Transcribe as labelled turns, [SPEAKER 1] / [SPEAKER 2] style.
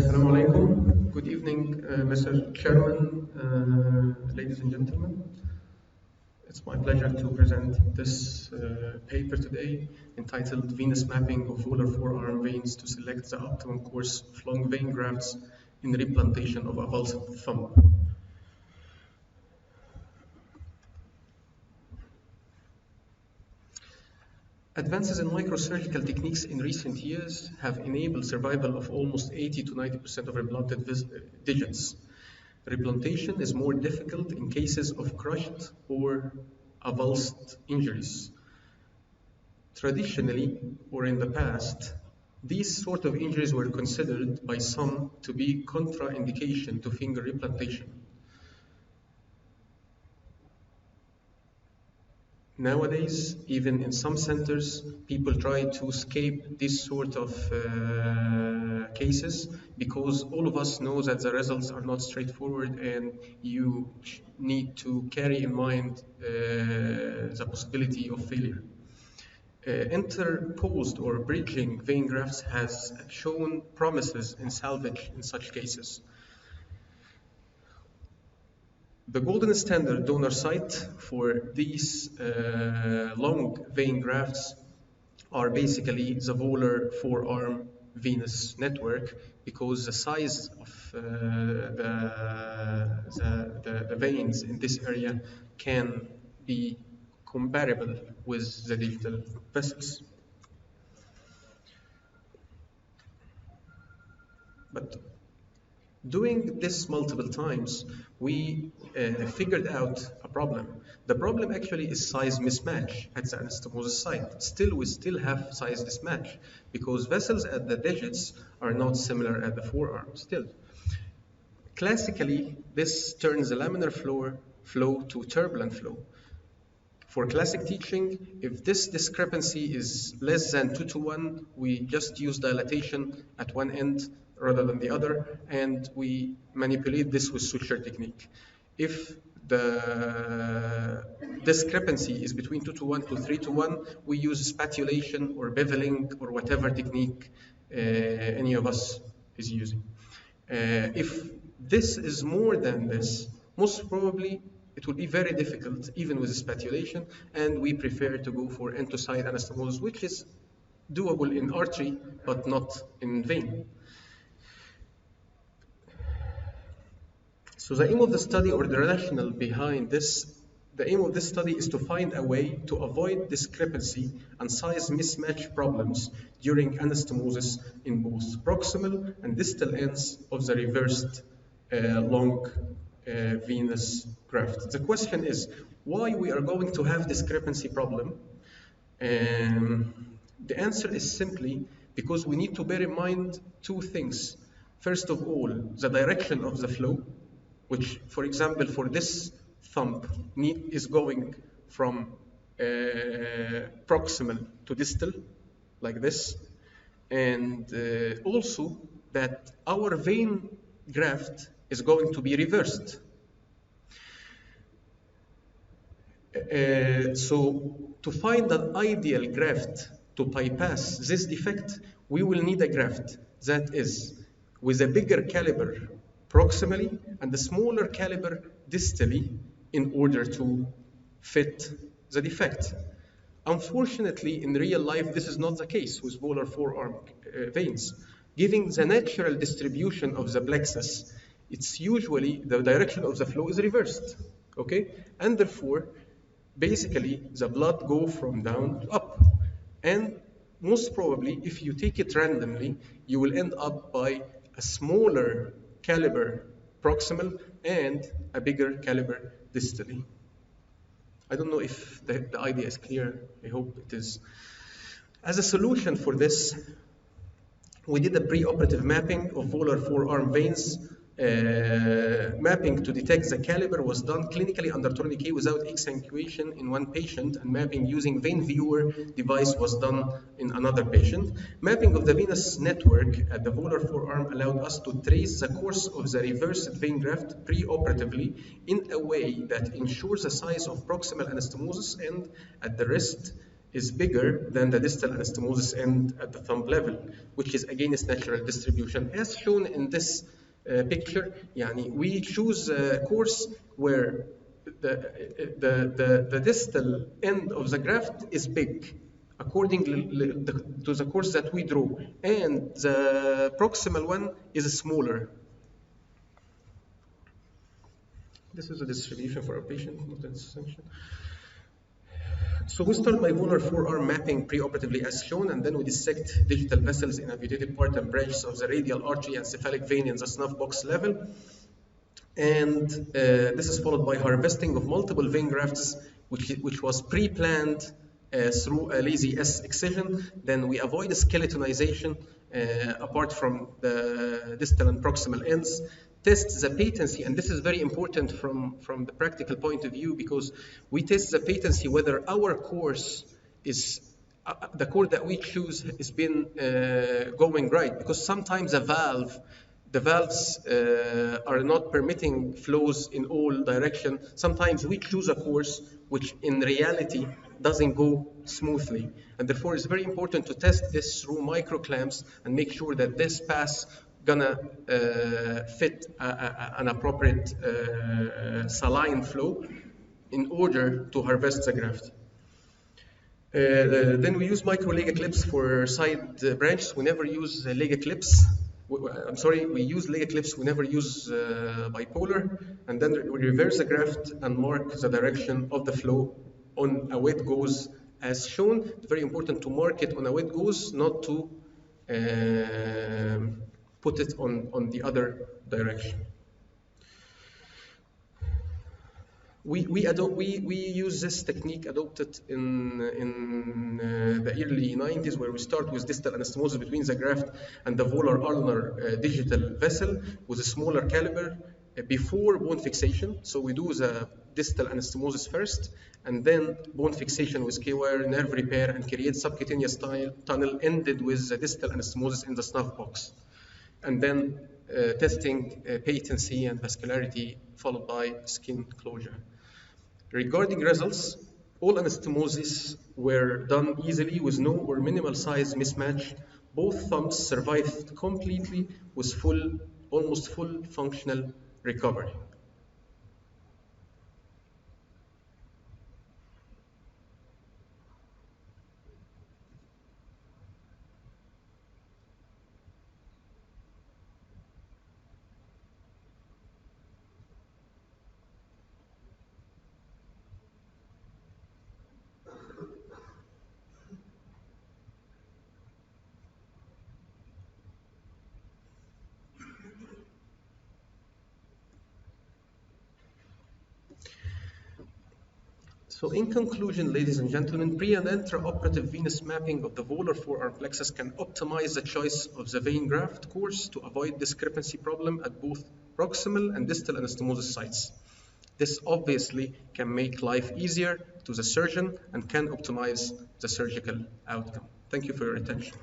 [SPEAKER 1] Assalamu alaikum. Good evening, Mr. Chairman, ladies and gentlemen. It's my pleasure to present this paper today entitled Venous Mapping of Volar Forearm Veins to Select the Optimum Course of Long Vein Grafts in Replantation of Avulsed Thumb. Advances in microsurgical techniques in recent years have enabled survival of almost 80 to 90% of replanted digits. Replantation is more difficult in cases of crushed or avulsed injuries. Traditionally, or in the past, these sort of injuries were considered by some to be contraindication to finger replantation. Nowadays, even in some centers, people try to escape this sort of cases because all of us know that the results are not straightforward and you need to carry in mind the possibility of failure. Interposed or bridging vein grafts has shown promises in salvage in such cases. The golden standard donor site for these long vein grafts are basically the volar forearm venous network, because the size of the veins in this area can be comparable with the digital vessels. But doing this multiple times, we figured out a problem. The problem actually is size mismatch at the anastomosis site. Still, we still have size mismatch because vessels at the digits are not similar at the forearm still. Classically, this turns the laminar flow to turbulent flow. For classic teaching, if this discrepancy is less than 2:1, we just use dilatation at one end rather than the other, and we manipulate this with suture technique. If the discrepancy is between 2:1 to 3:1, we use spatulation or beveling or whatever technique any of us is using. If this is more than this, most probably it will be very difficult, even with spatulation, and we prefer to go for end-to-side anastomosis, which is doable in artery, but not in vein. So the aim of the study, or the rationale behind this, the aim of this study is to find a way to avoid discrepancy and size mismatch problems during anastomosis in both proximal and distal ends of the reversed long venous graft. The question is why we are going to have discrepancy problem. The answer is simply because we need to bear in mind two things. First of all, the direction of the flow, which, for example, for this thumb is going from proximal to distal, like this, and also that our vein graft is going to be reversed. So to find an ideal graft to bypass this defect, we will need a graft that is with a bigger caliber proximally and a smaller caliber distally in order to fit the defect. Unfortunately, in real life, this is not the case with volar forearm veins. Given the natural distribution of the plexus, it's usually the direction of the flow is reversed, okay? And therefore, basically, the blood goes from down to up. And most probably, if you take it randomly, you will end up by a smaller caliber proximal and a bigger caliber distally. I don't know if the idea is clear. I hope it is. As a solution for this, we did a preoperative mapping of volar forearm veins. Mapping to detect the caliber was done clinically under tourniquet without exsanguination in one patient, and mapping using vein viewer device was done in another patient. Mapping of the venous network at the volar forearm allowed us to trace the course of the reversed vein graft preoperatively in a way that ensures the size of proximal anastomosis and at the wrist is bigger than the distal anastomosis end at the thumb level, which is again its natural distribution. As shown in this picture, يعني, we choose a course where the distal end of the graft is big, according to the course that we draw, and the proximal one is smaller. This is a distribution for a patient, not an extension. So we start by volar forearm mapping preoperatively as shown, and then we dissect digital vessels in amputated part and branches of the radial artery and cephalic vein in the snuff box level. And this is followed by harvesting of multiple vein grafts, which was pre-planned through a lazy S excision. Then we avoid skeletonization apart from the distal and proximal ends. Test the patency, and this is very important from the practical point of view, because we test the patency whether our course is the course that we choose has been going right, because sometimes the valves are not permitting flows in all directions. Sometimes we choose a course which in reality doesn't go smoothly, and therefore it's very important to test this through micro clamps and make sure that this pass gonna fit an appropriate saline flow in order to harvest the graft. Then we use micro lega clips for side branches. We never use lega clips. I'm sorry, we use lega clips. We never use bipolar. And then we reverse the graft and mark the direction of the flow on a wet gauze as shown. It's very important to mark it on a wet gauze, not to put it on the other direction. We use this technique adopted in the early 90s, where we start with distal anastomosis between the graft and the volar ulnar digital vessel with a smaller caliber before bone fixation. So we do the distal anastomosis first, and then bone fixation with K-wire, nerve repair, and create subcutaneous tunnel ended with the distal anastomosis in the snuff box. And then testing patency and vascularity, followed by skin closure. Regarding results, all anastomoses were done easily with no or minimal size mismatch. Both thumbs survived completely with almost full functional recovery. So in conclusion, ladies and gentlemen, pre and intraoperative venous mapping of the volar forearm plexus can optimize the choice of the vein graft course to avoid discrepancy problem at both proximal and distal anastomosis sites. This obviously can make life easier to the surgeon and can optimize the surgical outcome. Thank you for your attention.